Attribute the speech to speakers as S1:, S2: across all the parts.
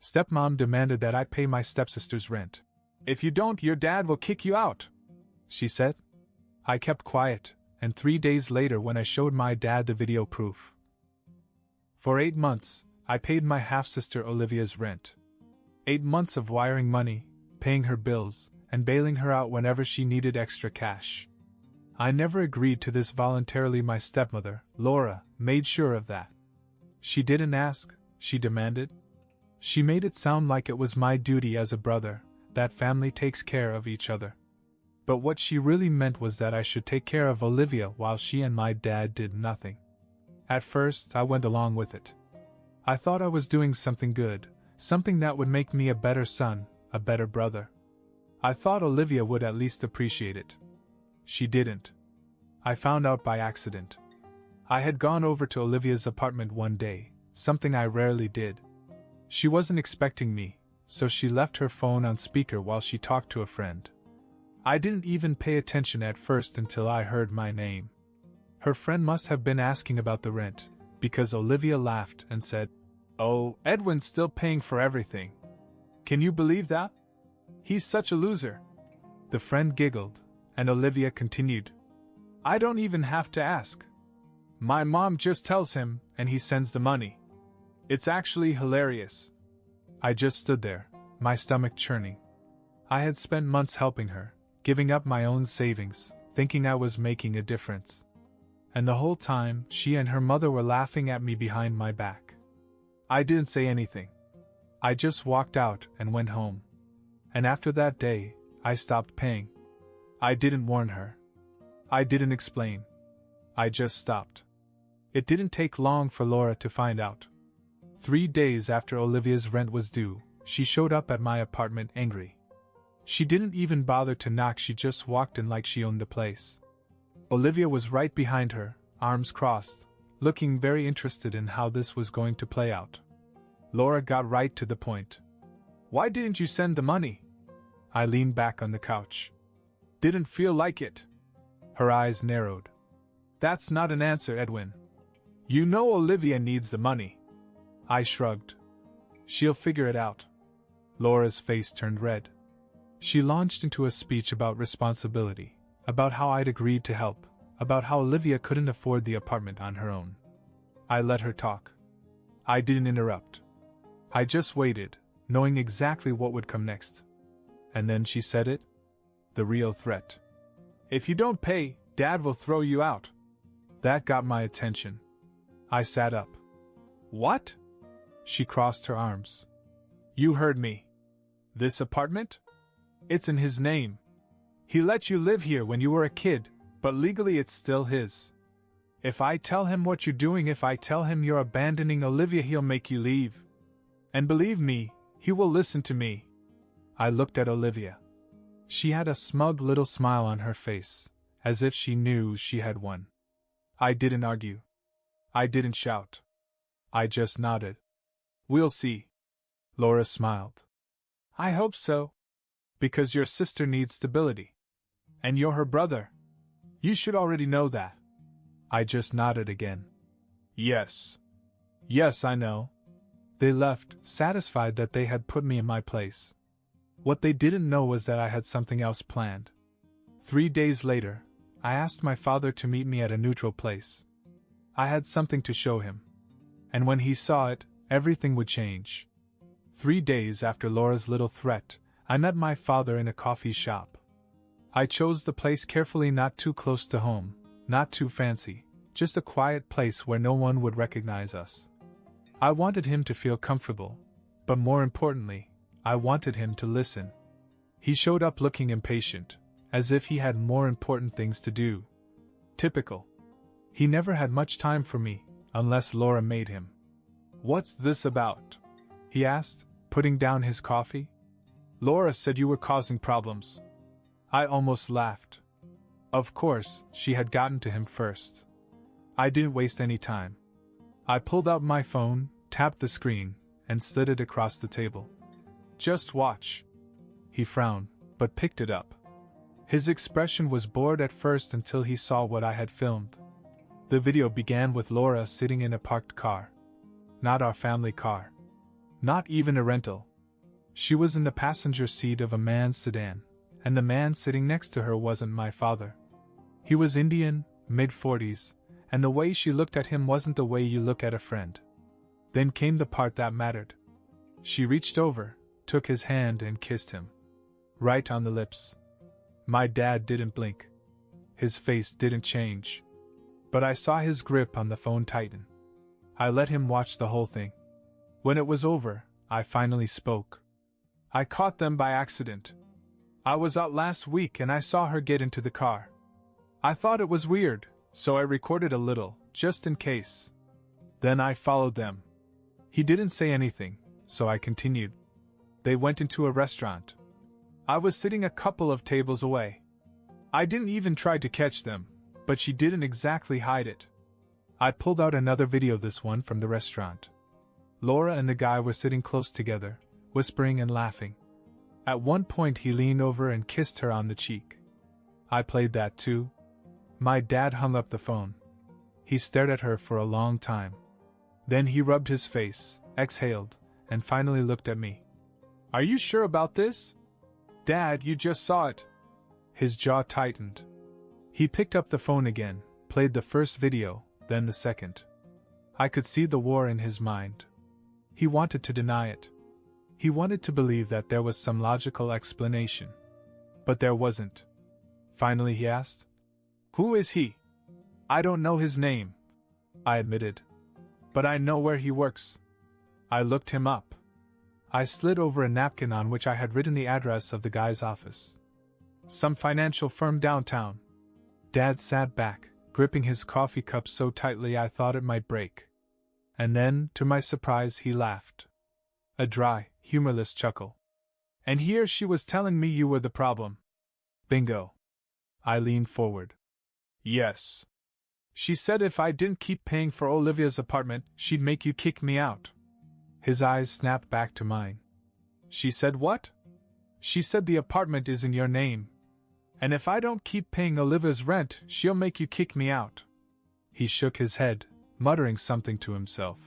S1: Stepmom demanded that I pay my stepsister's rent. "If you don't, your dad will kick you out," she said. I kept quiet, and 3 days later when I showed my dad the video proof. For 8 months, I paid my half-sister Olivia's rent. 8 months of wiring money, paying her bills, and bailing her out whenever she needed extra cash. I never agreed to this voluntarily. My stepmother, Laura, made sure of that. She didn't ask, she demanded. She made it sound like it was my duty as a brother, that family takes care of each other. But what she really meant was that I should take care of Olivia while she and my dad did nothing. At first, I went along with it. I thought I was doing something good, something that would make me a better son, a better brother. I thought Olivia would at least appreciate it. She didn't. I found out by accident. I had gone over to Olivia's apartment one day, something I rarely did. She wasn't expecting me, so she left her phone on speaker while she talked to a friend. I didn't even pay attention at first until I heard my name. Her friend must have been asking about the rent, because Olivia laughed and said, "Oh, Edwin's still paying for everything. Can you believe that? He's such a loser." The friend giggled, and Olivia continued, "I don't even have to ask. My mom just tells him, and he sends the money. It's actually hilarious." I just stood there, my stomach churning. I had spent months helping her, giving up my own savings, thinking I was making a difference. And the whole time, she and her mother were laughing at me behind my back. I didn't say anything. I just walked out and went home. And after that day, I stopped paying. I didn't warn her. I didn't explain. I just stopped. It didn't take long for Laura to find out. 3 days after Olivia's rent was due, she showed up at my apartment angry. She didn't even bother to knock, she just walked in like she owned the place. Olivia was right behind her, arms crossed, looking very interested in how this was going to play out. Laura got right to the point. "Why didn't you send the money?" I leaned back on the couch. "Didn't feel like it." Her eyes narrowed. "That's not an answer, Edwin. You know Olivia needs the money." I shrugged. "She'll figure it out." Laura's face turned red. She launched into a speech about responsibility, about how I'd agreed to help, about how Olivia couldn't afford the apartment on her own. I let her talk. I didn't interrupt. I just waited, knowing exactly what would come next. And then she said it. The real threat. "If you don't pay, Dad will throw you out." That got my attention. I sat up. "What?" She crossed her arms. "You heard me. This apartment? It's in his name. He let you live here when you were a kid, but legally it's still his. If I tell him what you're doing, if I tell him you're abandoning Olivia, he'll make you leave. And believe me, he will listen to me." I looked at Olivia. She had a smug little smile on her face, as if she knew she had won. I didn't argue. I didn't shout. I just nodded. "We'll see." Laura smiled. "I hope so. Because your sister needs stability. And you're her brother. You should already know that." I just nodded again. "Yes. Yes, I know." They left, satisfied that they had put me in my place. What they didn't know was that I had something else planned. 3 days later, I asked my father to meet me at a neutral place. I had something to show him. And when he saw it, everything would change. 3 days after Laura's little threat, I met my father in a coffee shop. I chose the place carefully, not too close to home, not too fancy, just a quiet place where no one would recognize us. I wanted him to feel comfortable, but more importantly, I wanted him to listen. He showed up looking impatient, as if he had more important things to do. Typical. He never had much time for me, unless Laura made him. "What's this about?" he asked, putting down his coffee. "Laura said you were causing problems." I almost laughed. Of course, she had gotten to him first. I didn't waste any time. I pulled out my phone, tapped the screen, and slid it across the table. "Just watch." He frowned, but picked it up. His expression was bored at first until he saw what I had filmed. The video began with Laura sitting in a parked car. Not our family car. Not even a rental. She was in the passenger seat of a man's sedan, and the man sitting next to her wasn't my father. He was Indian, mid-40s, and the way she looked at him wasn't the way you look at a friend. Then came the part that mattered. She reached over, took his hand and kissed him. Right on the lips. My dad didn't blink. His face didn't change. But I saw his grip on the phone tighten. I let him watch the whole thing. When it was over, I finally spoke. I caught them by accident. I was out last week and I saw her get into the car. I thought it was weird, so I recorded a little, just in case. Then I followed them. He didn't say anything, so I continued. They went into a restaurant. I was sitting a couple of tables away. I didn't even try to catch them, but she didn't exactly hide it. I pulled out another video, this one from the restaurant. Laura and the guy were sitting close together, whispering and laughing. At one point he leaned over and kissed her on the cheek. I played that too. My dad hung up the phone. He stared at her for a long time. Then he rubbed his face, exhaled, and finally looked at me. Are you sure about this? Dad, you just saw it. His jaw tightened. He picked up the phone again, played the first video, then the second. I could see the war in his mind. He wanted to deny it. He wanted to believe that there was some logical explanation. But there wasn't. Finally he asked, Who is he? I don't know his name, I admitted. But I know where he works. I looked him up. I slid over a napkin on which I had written the address of the guy's office. Some financial firm downtown. Dad sat back, gripping his coffee cup so tightly I thought it might break. And then, to my surprise, he laughed. A dry, humorless chuckle. And here she was telling me you were the problem. Bingo. I leaned forward. Yes. She said if I didn't keep paying for Olivia's apartment, she'd make you kick me out. His eyes snapped back to mine. She said what? She said the apartment is in your name. And if I don't keep paying Olivia's rent, she'll make you kick me out. He shook his head, muttering something to himself.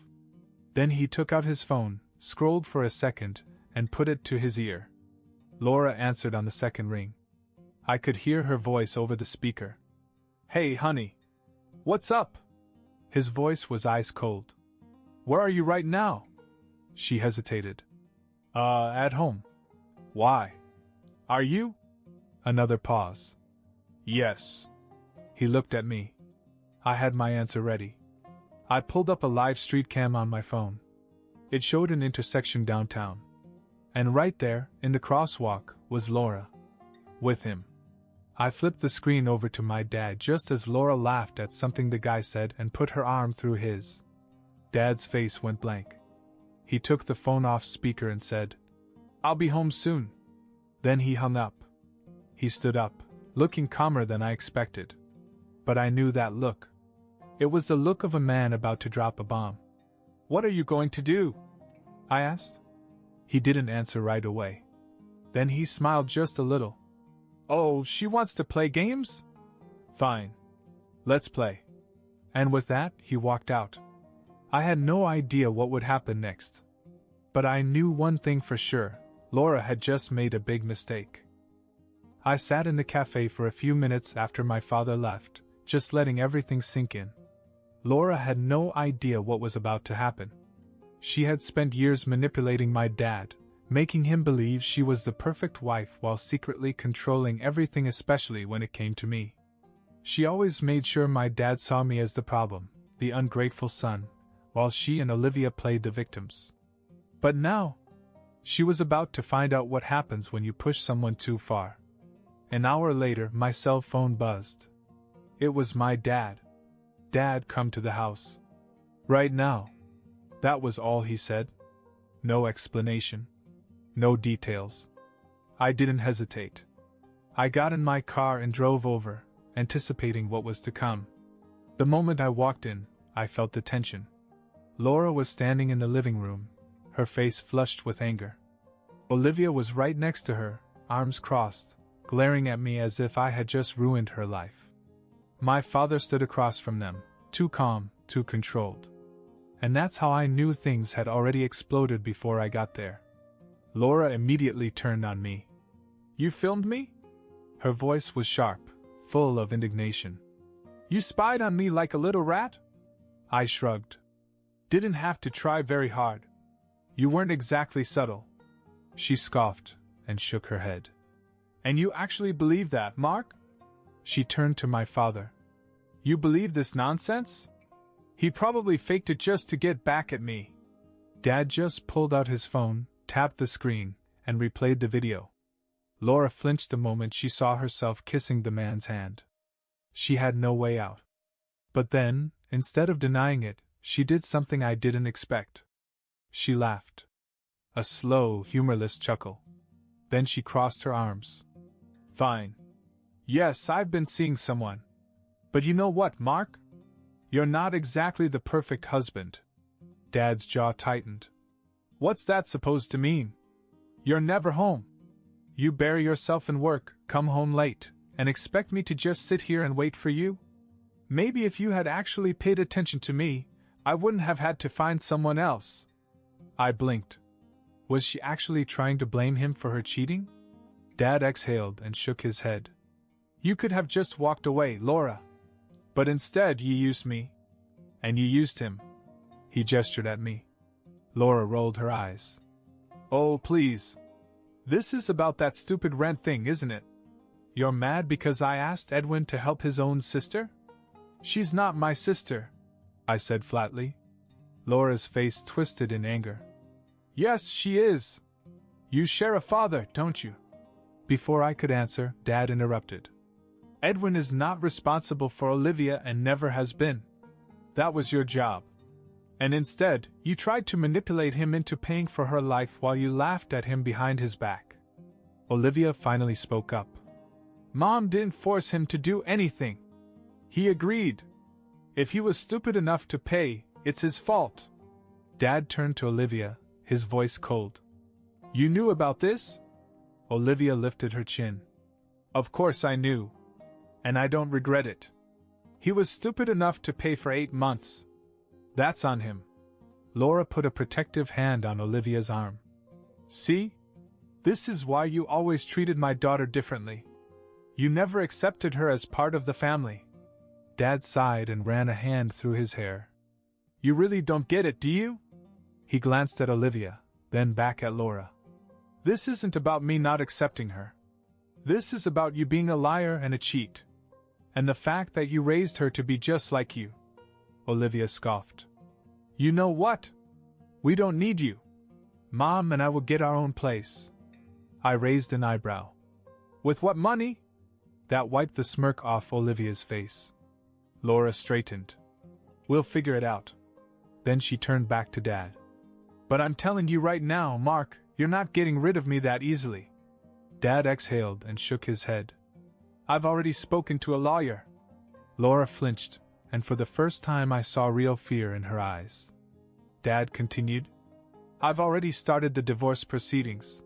S1: Then he took out his phone, scrolled for a second, and put it to his ear. Laura answered on the second ring. I could hear her voice over the speaker. Hey, honey. What's up? His voice was ice cold. Where are you right now? She hesitated. At home. Why? Are you? Another pause. Yes. He looked at me. I had my answer ready. I pulled up a live street cam on my phone. It showed an intersection downtown. And right there, in the crosswalk, was Laura. With him. I flipped the screen over to my dad just as Laura laughed at something the guy said and put her arm through his. Dad's face went blank. He took the phone off speaker and said, I'll be home soon. Then he hung up. He stood up, looking calmer than I expected. But I knew that look. It was the look of a man about to drop a bomb. What are you going to do? I asked. He didn't answer right away. Then he smiled just a little. Oh, she wants to play games? Fine. Let's play. And with that, he walked out. I had no idea what would happen next. But I knew one thing for sure. Laura had just made a big mistake. I sat in the cafe for a few minutes after my father left, just letting everything sink in. Laura had no idea what was about to happen. She had spent years manipulating my dad, making him believe she was the perfect wife while secretly controlling everything, especially when it came to me. She always made sure my dad saw me as the problem, the ungrateful son, while she and Olivia played the victims. But now, she was about to find out what happens when you push someone too far. An hour later, my cell phone buzzed. It was my dad. Dad, come to the house. Right now. That was all he said. No explanation. No details. I didn't hesitate. I got in my car and drove over, anticipating what was to come. The moment I walked in, I felt the tension. Laura was standing in the living room, her face flushed with anger. Olivia was right next to her, arms crossed, glaring at me as if I had just ruined her life. My father stood across from them, too calm, too controlled. And that's how I knew things had already exploded before I got there. Laura immediately turned on me. You filmed me? Her voice was sharp, full of indignation. You spied on me like a little rat? I shrugged. Didn't have to try very hard. You weren't exactly subtle. She scoffed and shook her head. And you actually believe that, Mark? She turned to my father. You believe this nonsense? He probably faked it just to get back at me. Dad just pulled out his phone, tapped the screen, and replayed the video. Laura flinched the moment she saw herself kissing the man's hand. She had no way out. But then, instead of denying it, she did something I didn't expect. She laughed. A slow, humorless chuckle. Then she crossed her arms. Fine. Yes, I've been seeing someone. But you know what, Mark? You're not exactly the perfect husband. Dad's jaw tightened. What's that supposed to mean? You're never home. You bury yourself in work, come home late, and expect me to just sit here and wait for you? Maybe if you had actually paid attention to me, I wouldn't have had to find someone else. I blinked. Was she actually trying to blame him for her cheating? Dad exhaled and shook his head. You could have just walked away, Laura. But instead you used me. And you used him. He gestured at me. Laura rolled her eyes. Oh, please. This is about that stupid rent thing, isn't it? You're mad because I asked Edwin to help his own sister? She's not my sister, I said flatly. Laura's face twisted in anger. Yes, she is. You share a father, don't you? Before I could answer, Dad interrupted. Edwin is not responsible for Olivia and never has been. That was your job. And instead, you tried to manipulate him into paying for her life while you laughed at him behind his back. Olivia finally spoke up. Mom didn't force him to do anything. He agreed. If he was stupid enough to pay, it's his fault. Dad turned to Olivia, his voice cold. You knew about this? Olivia lifted her chin. Of course I knew. And I don't regret it. He was stupid enough to pay for 8 months. That's on him. Laura put a protective hand on Olivia's arm. See? This is why you always treated my daughter differently. You never accepted her as part of the family. Dad sighed and ran a hand through his hair. You really don't get it, do you? He glanced at Olivia, then back at Laura. This isn't about me not accepting her. This is about you being a liar and a cheat. And the fact that you raised her to be just like you. Olivia scoffed. You know what? We don't need you. Mom and I will get our own place. I raised an eyebrow. With what money? That wiped the smirk off Olivia's face. Laura straightened. We'll figure it out. Then she turned back to Dad. But I'm telling you right now, Mark, you're not getting rid of me that easily. Dad exhaled and shook his head. I've already spoken to a lawyer. Laura flinched, and for the first time I saw real fear in her eyes. Dad continued. I've already started the divorce proceedings.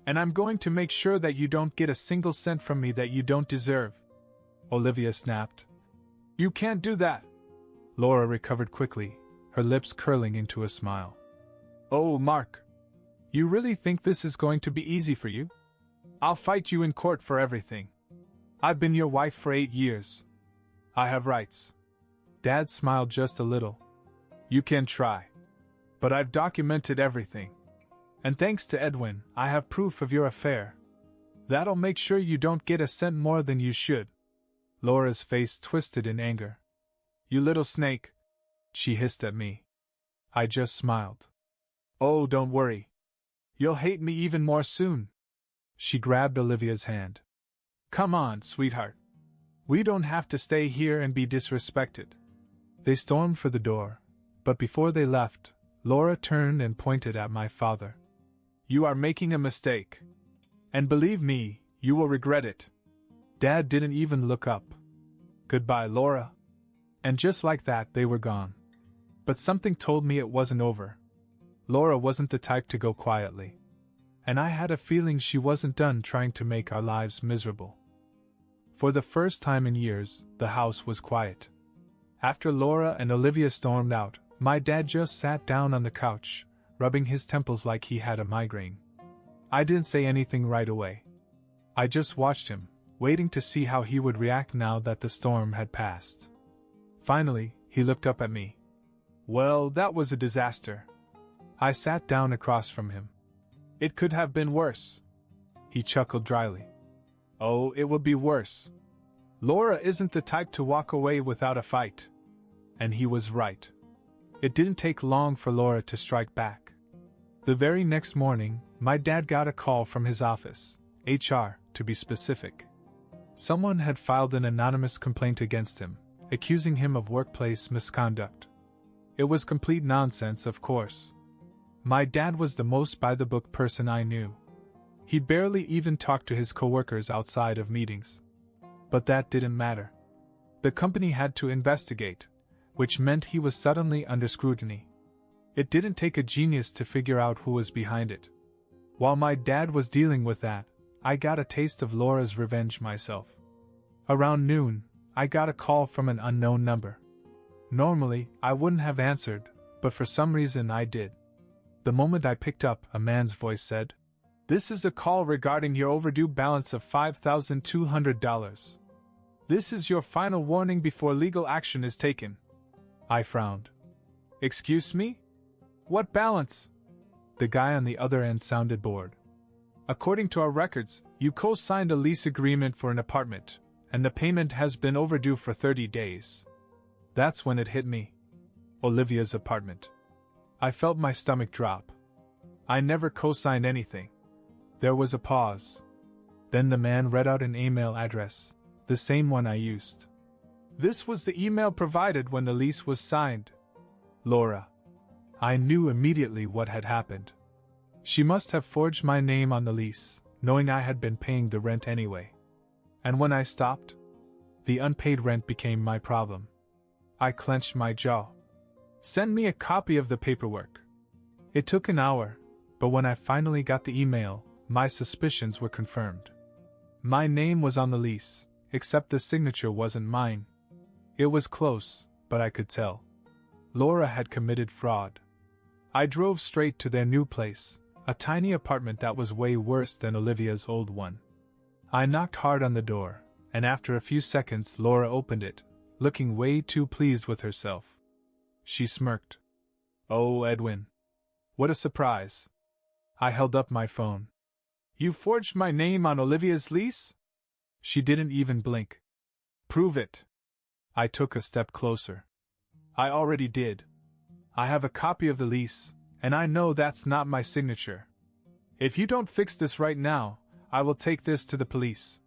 S1: And I'm going to make sure that you don't get a single cent from me that you don't deserve. Olivia snapped. You can't do that. Laura recovered quickly, her lips curling into a smile. Oh, Mark. You really think this is going to be easy for you? I'll fight you in court for everything. I've been your wife for 8 years. I have rights. Dad smiled just a little. You can try. But I've documented everything. And thanks to Edwin, I have proof of your affair. That'll make sure you don't get a cent more than you should. Laura's face twisted in anger. You little snake, she hissed at me. I just smiled. Oh, don't worry. You'll hate me even more soon. She grabbed Olivia's hand. Come on, sweetheart. We don't have to stay here and be disrespected. They stormed for the door, but before they left, Laura turned and pointed at my father. You are making a mistake. And believe me, you will regret it. Dad didn't even look up. Goodbye, Laura. And just like that, they were gone. But something told me it wasn't over. Laura wasn't the type to go quietly. And I had a feeling she wasn't done trying to make our lives miserable. For the first time in years, the house was quiet. After Laura and Olivia stormed out, My dad just sat down on the couch, rubbing his temples like he had a migraine. I didn't say anything right away. I just watched him, waiting to see how he would react now that the storm had passed. Finally, he looked up at me. Well, that was a disaster. I sat down across from him. It could have been worse. He chuckled dryly. Oh, it would be worse. Laura isn't the type to walk away without a fight. And he was right. It didn't take long for Laura to strike back. The very next morning, my dad got a call from his office, HR, to be specific. Someone had filed an anonymous complaint against him, accusing him of workplace misconduct. It was complete nonsense, of course. My dad was the most by-the-book person I knew. He barely even talked to his coworkers outside of meetings. But that didn't matter. The company had to investigate, which meant he was suddenly under scrutiny. It didn't take a genius to figure out who was behind it. While my dad was dealing with that, I got a taste of Laura's revenge myself. Around noon, I got a call from an unknown number. Normally, I wouldn't have answered, but for some reason I did. The moment I picked up, a man's voice said, "This is a call regarding your overdue balance of $5,200. This is your final warning before legal action is taken." I frowned. "Excuse me? What balance?" The guy on the other end sounded bored. "According to our records, you co-signed a lease agreement for an apartment, and the payment has been overdue for 30 days. That's when it hit me. Olivia's apartment. I felt my stomach drop. I never co-signed anything. There was a pause. Then the man read out an email address, the same one I used. This was the email provided when the lease was signed. Laura. I knew immediately what had happened. She must have forged my name on the lease, knowing I had been paying the rent anyway. And when I stopped, the unpaid rent became my problem. I clenched my jaw. "Send me a copy of the paperwork." It took an hour, but when I finally got the email, my suspicions were confirmed. My name was on the lease, except the signature wasn't mine. It was close, but I could tell. Laura had committed fraud. I drove straight to their new place, a tiny apartment that was way worse than Olivia's old one. I knocked hard on the door, and after a few seconds Laura opened it, looking way too pleased with herself. She smirked. "Oh, Edwin. What a surprise." I held up my phone. "You forged my name on Olivia's lease?" She didn't even blink. "Prove it." I took a step closer. "I already did. I have a copy of the lease, and I know that's not my signature. If you don't fix this right now, I will take this to the police."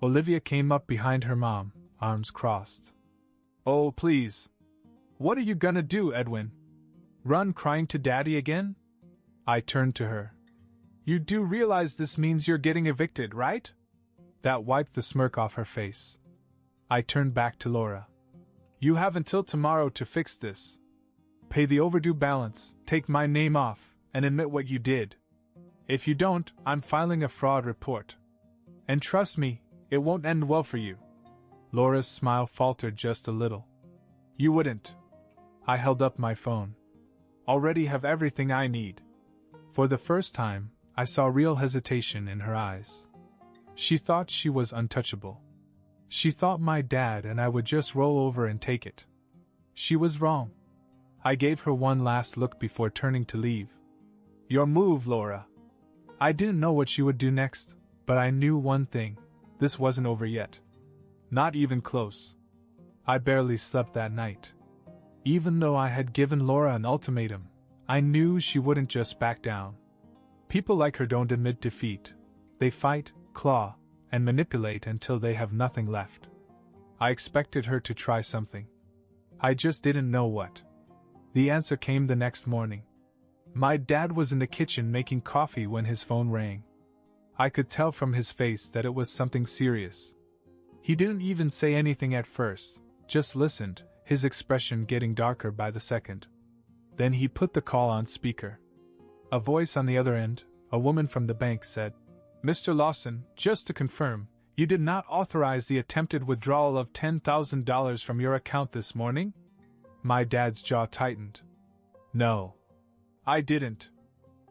S1: Olivia came up behind her mom, arms crossed. "Oh, please. What are you gonna do, Edwin? Run crying to Daddy again?" I turned to her. "You do realize this means you're getting evicted, right?" That wiped the smirk off her face. I turned back to Laura. "You have until tomorrow to fix this. Pay the overdue balance, take my name off, and admit what you did. If you don't, I'm filing a fraud report. And trust me, it won't end well for you." Laura's smile faltered just a little. "You wouldn't." I held up my phone. "Already have everything I need." For the first time, I saw real hesitation in her eyes. She thought she was untouchable. She thought my dad and I would just roll over and take it. She was wrong. I gave her one last look before turning to leave. "Your move, Laura." I didn't know what she would do next, but I knew one thing: this wasn't over yet. Not even close. I barely slept that night. Even though I had given Laura an ultimatum, I knew she wouldn't just back down. People like her don't admit defeat. They fight, claw, and manipulate until they have nothing left. I expected her to try something. I just didn't know what. The answer came the next morning. My dad was in the kitchen making coffee when his phone rang. I could tell from his face that it was something serious. He didn't even say anything at first, just listened, his expression getting darker by the second. Then he put the call on speaker. A voice on the other end, a woman from the bank, said, "Mr. Lawson, just to confirm, you did not authorize the attempted withdrawal of $10,000 from your account this morning?" My dad's jaw tightened. No. I didn't.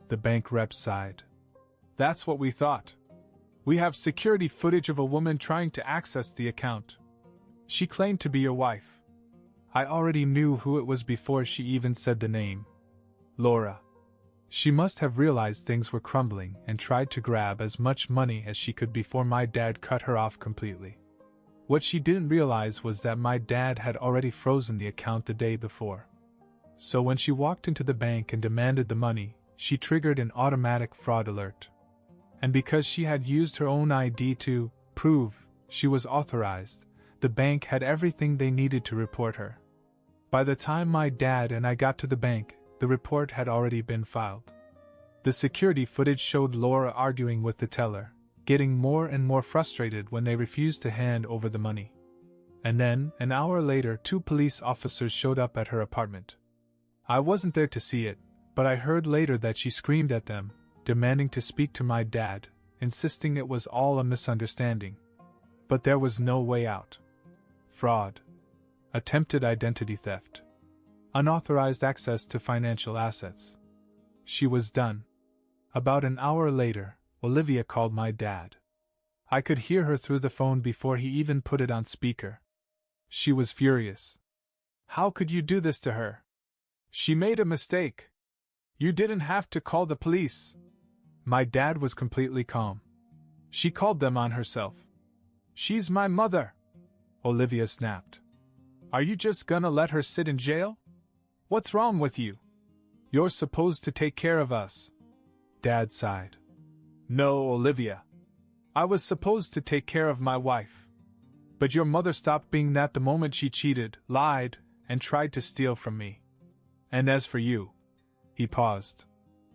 S1: The bank rep sighed. That's what we thought. We have security footage of a woman trying to access the account. She claimed to be your wife. I already knew who it was before she even said the name. Laura. She must have realized things were crumbling and tried to grab as much money as she could before my dad cut her off completely. What she didn't realize was that my dad had already frozen the account the day before. So when she walked into the bank and demanded the money, she triggered an automatic fraud alert. And because she had used her own ID to prove she was authorized, the bank had everything they needed to report her. By the time my dad and I got to the bank, the report had already been filed. The security footage showed Laura arguing with the teller, getting more and more frustrated when they refused to hand over the money. And then, an hour later, 2 police officers showed up at her apartment. I wasn't there to see it, but I heard later that she screamed at them, demanding to speak to my dad, insisting it was all a misunderstanding. But there was no way out. Fraud. Attempted identity theft. Unauthorized access to financial assets. She was done. About an hour later, Olivia called my dad. I could hear her through the phone before he even put it on speaker. She was furious. How could you do this to her? She made a mistake. You didn't have to call the police. My dad was completely calm. She called them on herself. She's my mother, Olivia snapped. Are you just gonna let her sit in jail? What's wrong with you? You're supposed to take care of us. Dad sighed. No, Olivia. I was supposed to take care of my wife. But your mother stopped being that the moment she cheated, lied, and tried to steal from me. And as for you, he paused.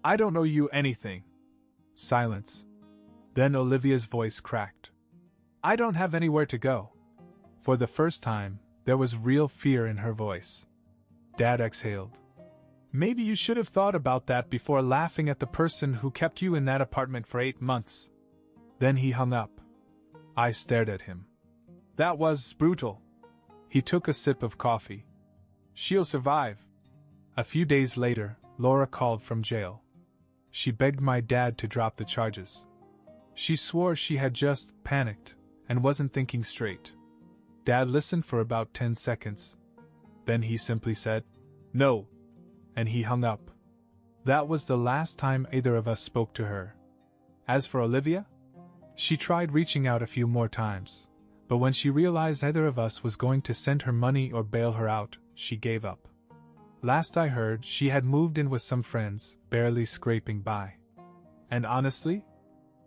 S1: I don't owe you anything. Silence. Then Olivia's voice cracked. I don't have anywhere to go. For the first time, there was real fear in her voice. Dad exhaled. Maybe you should have thought about that before laughing at the person who kept you in that apartment for 8 months. Then he hung up. I stared at him. That was brutal. He took a sip of coffee. She'll survive. A few days later, Laura called from jail. She begged my dad to drop the charges. She swore she had just panicked and wasn't thinking straight. Dad listened for about 10 seconds. Then he simply said, "No," and he hung up. That was the last time either of us spoke to her. As for Olivia, she tried reaching out a few more times, but when she realized either of us was going to send her money or bail her out, she gave up. Last I heard, she had moved in with some friends, barely scraping by. And honestly,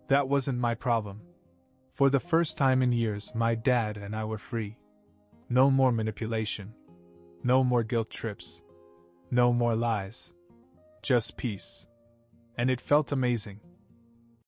S1: that wasn't my problem. For the first time in years, my dad and I were free. No more manipulation. No more guilt trips. No more lies. Just peace. And it felt amazing.